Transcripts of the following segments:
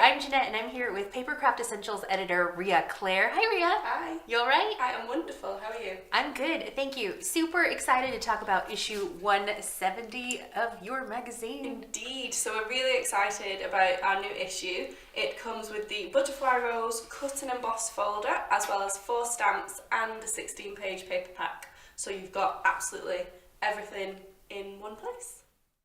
I'm Jeanette and I'm here with Papercraft Essentials editor Ria Claire. Hi Ria. Hi. You alright? I am wonderful. How are you? I'm good, thank you. Super excited to talk about issue 170 of your magazine. Indeed. So we're really excited about our new issue. It comes with the Butterfly Rose cut and embossed folder, as well as 4 stamps and a 16-page paper pack. So you've got absolutely everything in one place.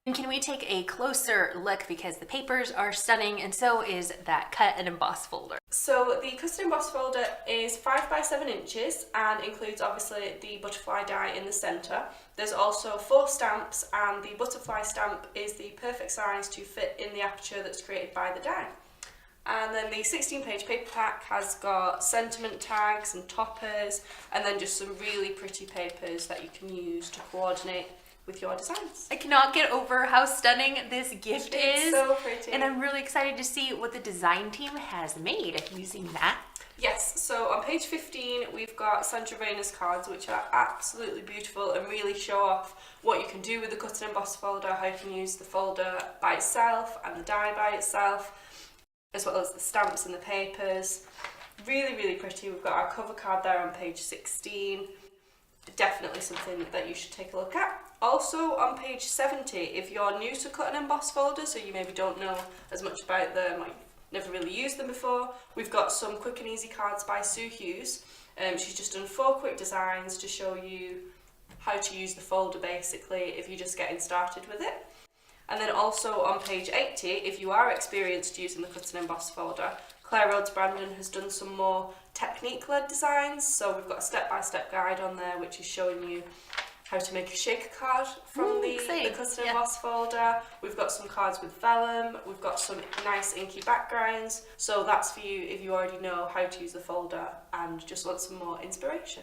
And can we take a closer look, because the papers are stunning and so is that cut and emboss folder. So the cut and emboss folder is 5 by 7 inches and includes obviously the butterfly die in the centre. There's also 4 stamps, and the butterfly stamp is the perfect size to fit in the aperture that's created by the die. And then the 16-page paper pack has got sentiment tags and toppers, and then just some really pretty papers that you can use to coordinate with your designs. I cannot get over how stunning this gift is. It's so pretty. And I'm really excited to see what the design team has made using that. Yes, so on page 15 we've got Sandra Rayner's cards, which are absolutely beautiful and really show off what you can do with the cut and emboss folder, how you can use the folder by itself and the die by itself, as well as the stamps and the papers. Really, really pretty. We've got our cover card there on page 16. Definitely something that you should take a look at. Also on page 70, if you're new to cut and emboss folders, so you maybe don't know as much about them, or you've never really used them before, we've got some quick and easy cards by Sue Hughes. She's just done 4 quick designs to show you how to use the folder basically if you're just getting started with it. And then also on page 80, if you are experienced using the cut and emboss folder, Claire Rhodes Brandon has done some more technique-led designs. So we've got a step-by-step guide on there which is showing you how to make a shaker card from the cut and emboss folder. We've got some cards with vellum, we've got some nice inky backgrounds. So that's for you if you already know how to use the folder and just want some more inspiration.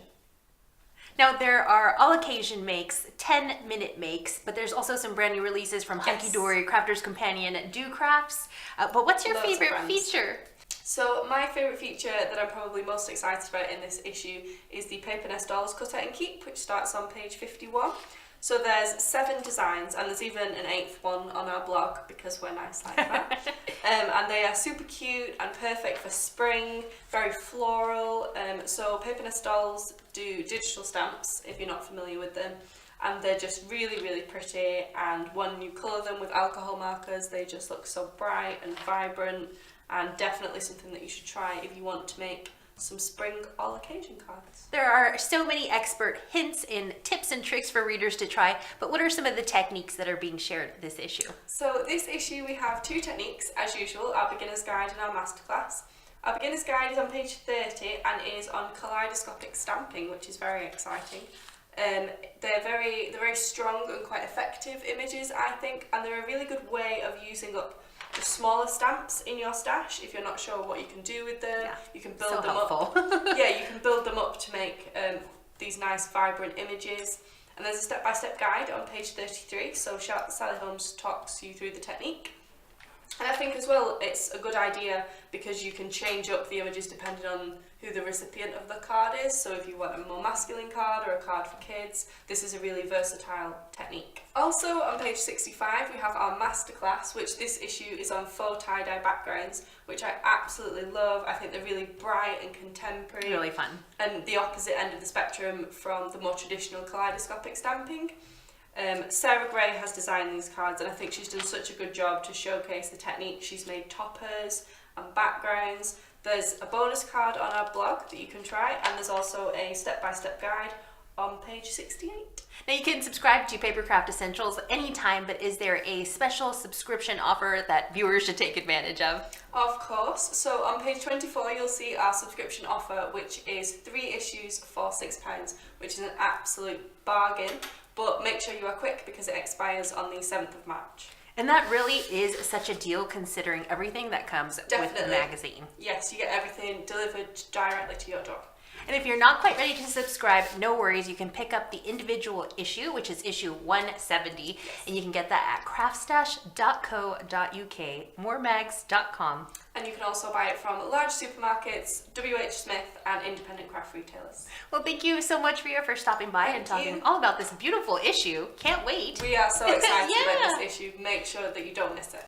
Now there are all occasion makes, 10-minute makes, but there's also some brand new releases from Hunky Dory, Crafter's Companion, Do Crafts. But what's your favorite feature? So my favourite feature that I'm probably most excited about in this issue is the Paper Nest Dolls Cut Out and Keep, which starts on page 51. So there's 7 designs, and there's even an 8th one on our blog because we're nice like that. And they are super cute and perfect for spring, very floral. So Paper Nest Dolls do digital stamps if you're not familiar with them, and they're just really, really pretty. And when you colour them with alcohol markers, they just look so bright and vibrant, and definitely something that you should try if you want to make some spring all occasion cards. There are so many expert hints and tips and tricks for readers to try, but what are some of the techniques that are being shared this issue? So this issue we have 2 techniques as usual, our beginner's guide and our masterclass. Our beginner's guide is on page 30 and is on kaleidoscopic stamping, which is very exciting. They're very strong and quite effective images, I think, and they're a really good way of using up the smaller stamps in your stash. If you're not sure what you can do with them, you can build them up. Yeah, you can build them up to make these nice vibrant images. And there's a step-by-step guide on page 33, so Sally Holmes talks you through the technique. And I think as well it's a good idea because you can change up the images depending on who the recipient of the card is. So if you want a more masculine card or a card for kids, this is a really versatile technique. Also on page 65 we have our masterclass, which this issue is on faux tie-dye backgrounds, which I absolutely love. I think they're really bright and contemporary. Really fun. And the opposite end of the spectrum from the more traditional kaleidoscopic stamping. Sarah Gray has designed these cards, and I think she's done such a good job to showcase the technique. She's made toppers and backgrounds. There's a bonus card on our blog that you can try, and there's also a step-by-step guide on page 68. Now you can subscribe to Papercraft Essentials anytime, but is there a special subscription offer that viewers should take advantage of? Of course. So on page 24 you'll see our subscription offer, which is 3 issues for £6, which is an absolute bargain. But make sure you are quick because it expires on the 7th of March. And that really is such a deal considering everything that comes with the magazine. Yes, you get everything delivered directly to your door. And if you're not quite ready to subscribe, no worries. You can pick up the individual issue, which is issue 170, and you can get that at craftstash.co.uk, moremags.com. And you can also buy it from large supermarkets, WH Smith, and independent craft retailers. Well, thank you so much, Ria, for stopping by and talking all about this beautiful issue. Can't wait. We are so excited about this issue. Make sure that you don't miss it.